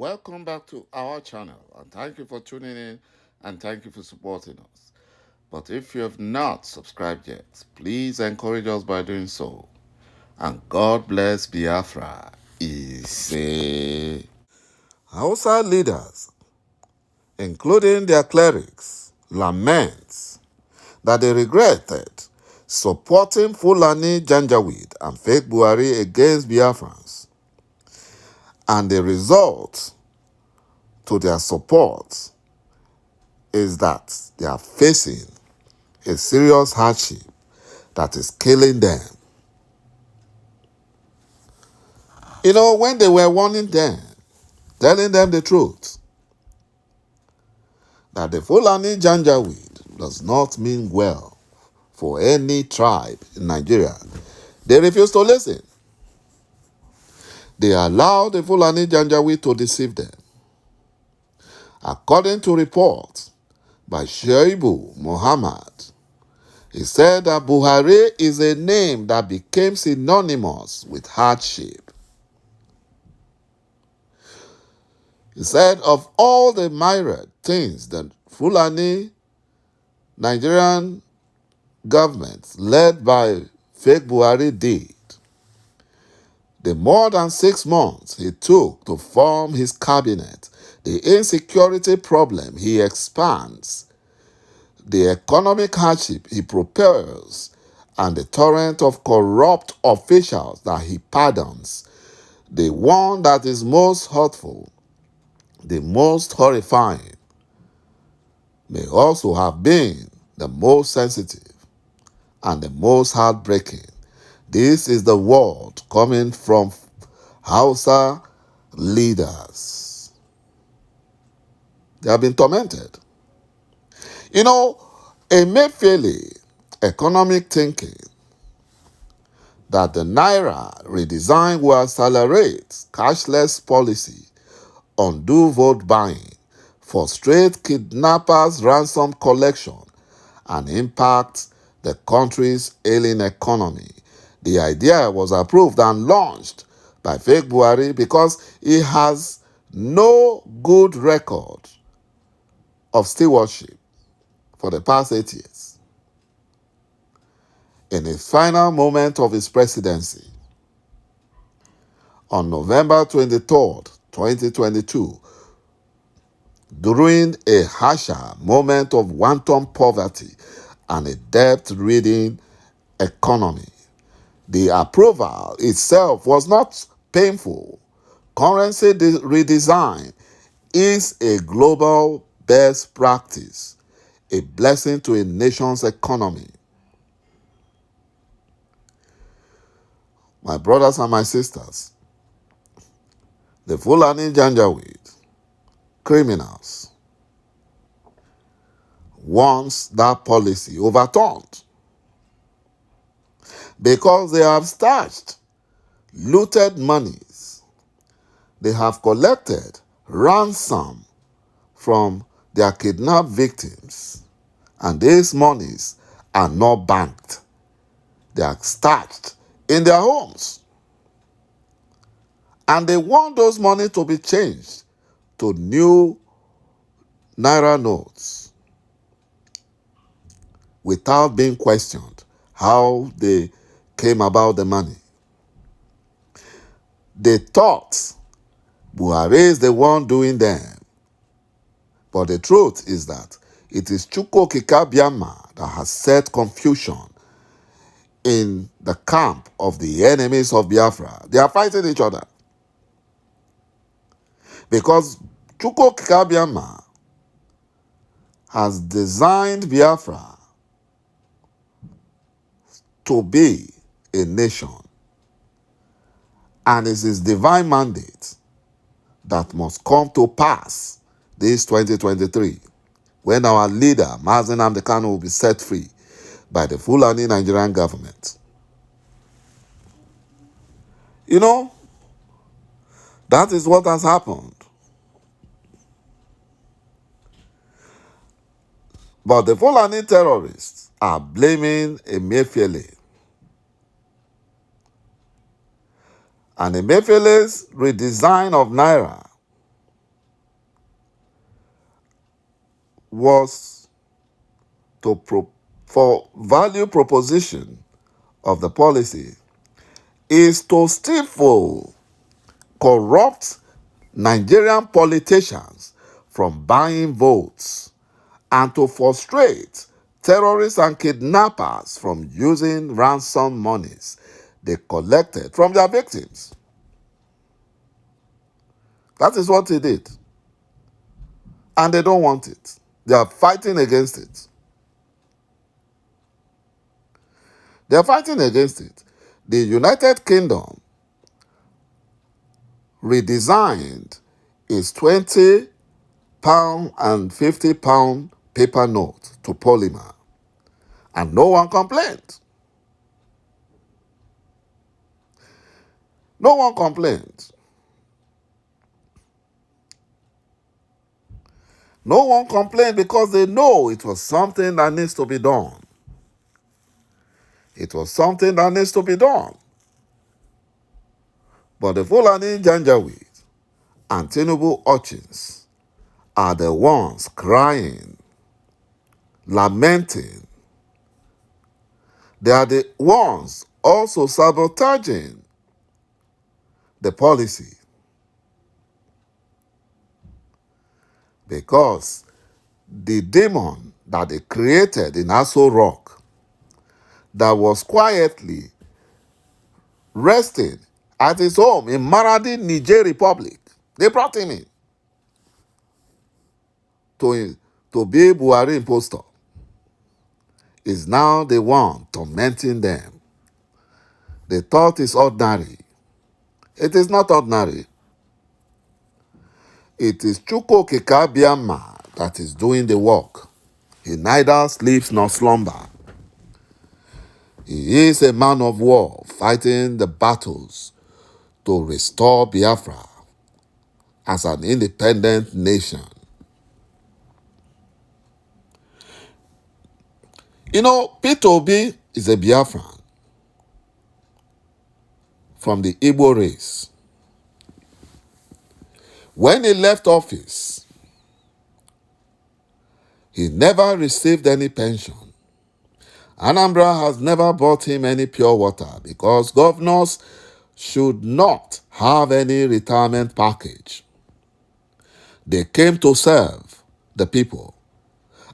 Welcome back to our channel, and thank you for tuning in and thank you for supporting us. But if you have not subscribed yet, please encourage us by doing so. And God bless Biafra. Hausa leaders, including their clerics, lament that they regretted supporting Fulani Janjaweed and fake Buhari against Biafrans. And the result to their support is that they are facing a serious hardship that is killing them. You know, when they were warning them, telling them the truth, that the Fulani Janjaweed does not mean well for any tribe in Nigeria, they refused to listen. They allowed the Fulani Janjaweed to deceive them. According to reports by Shaibu Muhammad, he said that Buhari is a name that became synonymous with hardship. He said of all the myriad things that Fulani Nigerian government led by fake Buhari did, the more than 6 months he took to form his cabinet, the insecurity problem he expands, the economic hardship he propels, and the torrent of corrupt officials that he pardons, the one that is most hurtful, the most horrifying, may also have been the most sensitive and the most heartbreaking. This is the word coming from Hausa leaders. They have been tormented. You know, Emefiele economic thinking that the Naira redesign will accelerate cashless policy, undo vote buying, frustrate kidnappers' ransom collection, and impact the country's ailing economy. The idea was approved and launched by fake Buhari because he has no good record of stewardship for the past 8 years. In his final moment of his presidency, on November 23rd, 2022, during a harsher moment of wanton poverty and a debt-ridden economy, the approval itself was not painful. Currency redesign is a global best practice, a blessing to a nation's economy. My brothers and my sisters, the Fulani Janjaweed criminals wants that policy overturned because they have stashed looted monies. They have collected ransom from their kidnapped victims, and these monies are not banked. They are stashed in their homes. And they want those money to be changed to new Naira notes without being questioned how they came about the money. They thought Buhari is the one doing them. But the truth is that it is ÇİİKİİÑVAN that has set confusion in the camp of the enemies of Biafra. They are fighting each other. Because ÇİİKİԻÑVAN has designed Biafra to be a nation. And it is divine mandate that must come to pass this 2023, when our leader, Mazi Nnamdi Kanu, will be set free by the Fulani Nigerian government. You know, that is what has happened. But the Fulani terrorists are blaming Emefiele. And Emefiele's redesign of Naira was for value proposition of the policy is to stifle corrupt Nigerian politicians from buying votes and to frustrate terrorists and kidnappers from using ransom monies they collected from their victims. That is what he did. And they don't want it. They are fighting against it. They are fighting against it. The United Kingdom redesigned its £20 and £50 paper note to polymer. And no one complained. No one complained. No one complained because they know it was something that needs to be done. It was something that needs to be done. But the Fulani Janjaweed and Tinubu urchins are the ones crying, lamenting. They are the ones also sabotaging the policy. Because the demon that they created in Aso Rock, that was quietly resting at his home in Maradi, Niger Republic, they brought him in to be Buhari impostor, is now the one tormenting them. They thought it's ordinary. It is not ordinary. It is ÇİİKİİÑVAN that is doing the work. He neither sleeps nor slumber. He is a man of war fighting the battles to restore Biafra as an independent nation. You know, Peter Obi is a Biafran from the Igbo race. When he left office, he never received any pension. Anambra has never bought him any pure water because governors should not have any retirement package. They came to serve the people,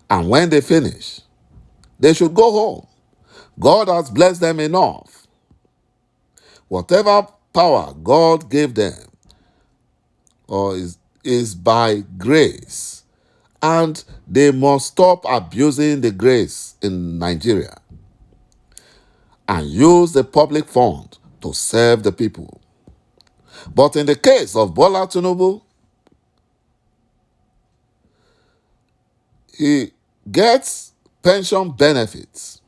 and when they finish, they should go home. God has blessed them enough. Whatever power God gave them is by grace. And they must stop abusing the grace in Nigeria and use the public fund to serve the people. But in the case of Bola Tinubu, he gets pension benefits.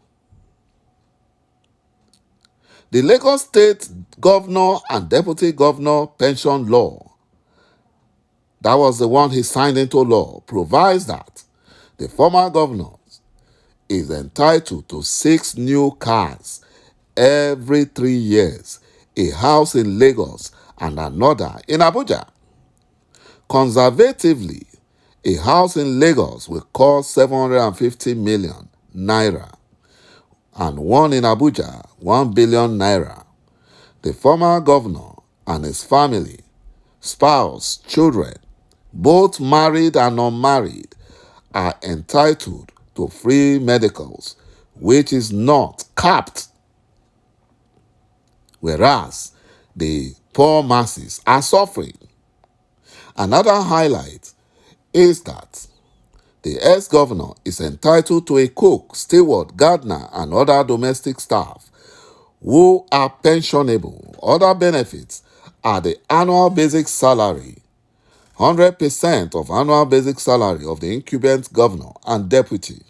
The Lagos State Governor and Deputy Governor Pension Law, that was the one he signed into law, provides that the former governor is entitled to 6 new cars every 3 years, a house in Lagos and another in Abuja. Conservatively, a house in Lagos will cost 750 million naira and one in Abuja, 1 billion naira. The former governor and his family, spouse, children, both married and unmarried, are entitled to free medicals, which is not capped, whereas the poor masses are suffering. Another highlight is that the ex-governor is entitled to a cook, steward, gardener, and other domestic staff who are pensionable. Other benefits are the annual basic salary, 100% of annual basic salary of the incumbent governor and deputy.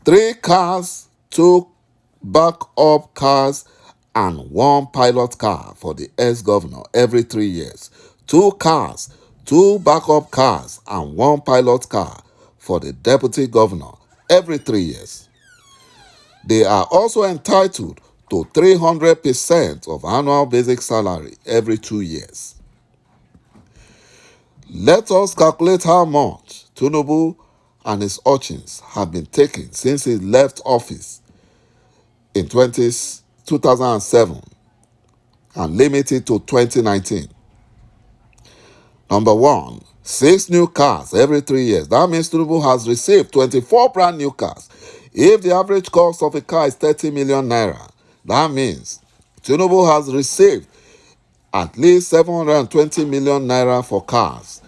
3 cars, 2 backup cars, and 1 pilot car for the ex-governor every 3 years. 2 cars, 2 backup cars, and 1 pilot car for the deputy governor every 3 years. They are also entitled to 300% of annual basic salary every 2 years. Let us calculate how much Tinubu and his urchins have been taking since he left office in 2007 and limited to 2019. Number one, 6 new cars every 3 years. That means Tinubu has received 24 brand new cars. If the average cost of a car is 30 million naira, that means Tinubu has received at least 720 million naira for cars.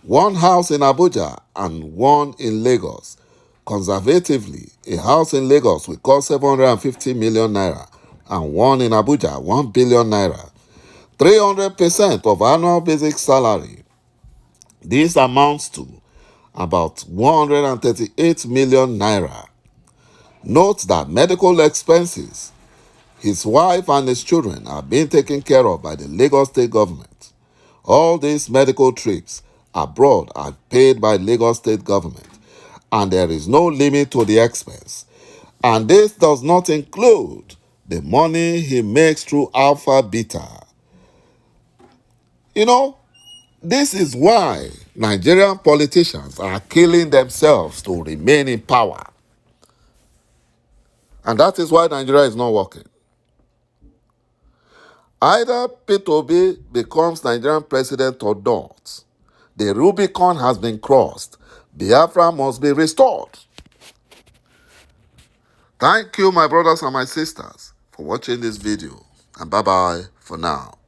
One house in Abuja and one in Lagos. Conservatively, a house in Lagos will cost 750 million naira and one in Abuja 1 billion naira. 300% of annual basic salary. This amounts to about 138 million naira. Note that medical expenses, his wife and his children are being taken care of by the Lagos state government. All these medical trips abroad are paid by Lagos state government, and there is no limit to the expense. And this does not include the money he makes through Alpha Beta. You know, this is why Nigerian politicians are killing themselves to remain in power. And that is why Nigeria is not working. Either P2B becomes Nigerian president or not. The Rubicon has been crossed. Biafra must be restored. Thank you, my brothers and my sisters, for watching this video. And bye-bye for now.